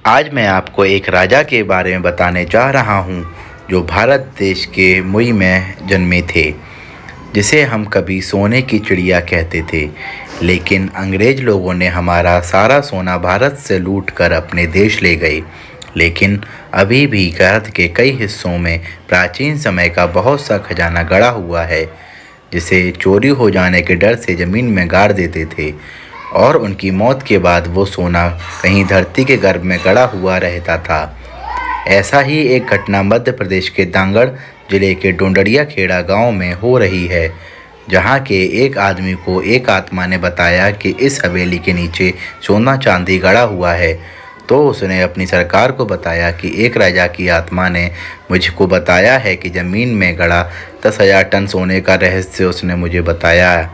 आज मैं आपको एक राजा के बारे में बताने जा रहा हूँ जो भारत देश के मुई में जन्मे थे, जिसे हम कभी सोने की चिड़िया कहते थे। लेकिन अंग्रेज लोगों ने हमारा सारा सोना भारत से लूट कर अपने देश ले गए। लेकिन अभी भी भारत के कई हिस्सों में प्राचीन समय का बहुत सा खजाना गड़ा हुआ है, जिसे चोरी हो जाने के डर से ज़मीन में गाड़ देते थे और उनकी मौत के बाद वो सोना कहीं धरती के गर्भ में गड़ा हुआ रहता था। ऐसा ही एक घटना मध्य प्रदेश के दांगड़ जिले के डोंडरिया खेड़ा गांव में हो रही है, जहां के एक आदमी को एक आत्मा ने बताया कि इस हवेली के नीचे सोना चांदी गड़ा हुआ है। तो उसने अपनी सरकार को बताया कि एक राजा की आत्मा ने मुझको बताया है कि ज़मीन में गड़ा 10,000 टन सोने का रहस्य उसने मुझे बताया,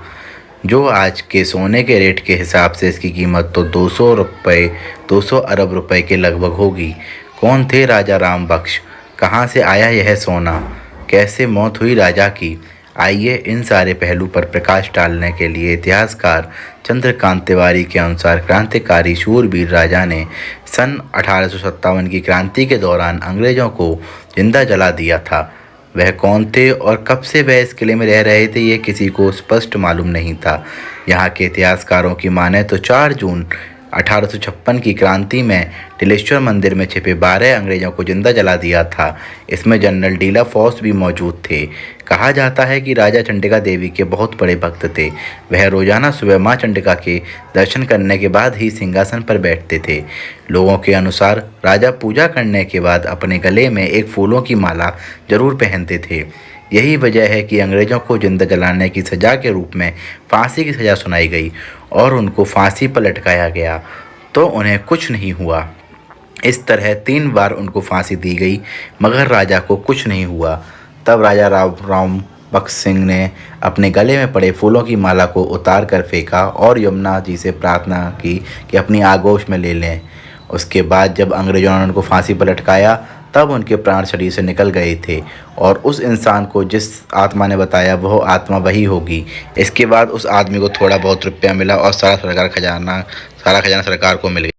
जो आज के सोने के रेट के हिसाब से इसकी कीमत तो 200 अरब रुपए के लगभग होगी। कौन थे राजा राम बख्श? कहाँ से आया यह सोना? कैसे मौत हुई राजा की? आइए इन सारे पहलू पर प्रकाश डालने के लिए इतिहासकार चंद्रकांत तिवारी के अनुसार क्रांतिकारी शूरवीर राजा ने सन 1857 की क्रांति के दौरान अंग्रेज़ों को जिंदा जला दिया था। वह कौन थे और कब से वह इस किले में रह रहे थे, ये किसी को स्पष्ट मालूम नहीं था। यहाँ के इतिहासकारों की माने तो 4 जून 1856 की क्रांति में टिलेश्वर मंदिर में छिपे 12 अंग्रेज़ों को जिंदा जला दिया था। इसमें जनरल डीला फॉस भी मौजूद थे। कहा जाता है कि राजा चंडिका देवी के बहुत बड़े भक्त थे। वह रोजाना सुबह माँ चंडिका के दर्शन करने के बाद ही सिंहासन पर बैठते थे। लोगों के अनुसार राजा पूजा करने के बाद अपने गले में एक फूलों की माला जरूर पहनते थे। यही वजह है कि अंग्रेज़ों को जिंदा जलाने की सज़ा के रूप में फांसी की सज़ा सुनाई गई और उनको फांसी पर लटकाया गया, तो उन्हें कुछ नहीं हुआ। इस तरह 3 बार उनको फांसी दी गई, मगर राजा को कुछ नहीं हुआ। तब राजा राम बख्श सिंह ने अपने गले में पड़े फूलों की माला को उतार कर फेंका और यमुना जी से प्रार्थना की कि अपनी आगोश में ले लें। उसके बाद जब अंग्रेज़ों ने उनको फांसी पर लटकाया, तब उनके प्राण शरीर से निकल गए थे और उस इंसान को जिस आत्मा ने बताया वह आत्मा वही होगी। इसके बाद उस आदमी को थोड़ा बहुत रुपया मिला और सारा खजाना सरकार को मिल गया।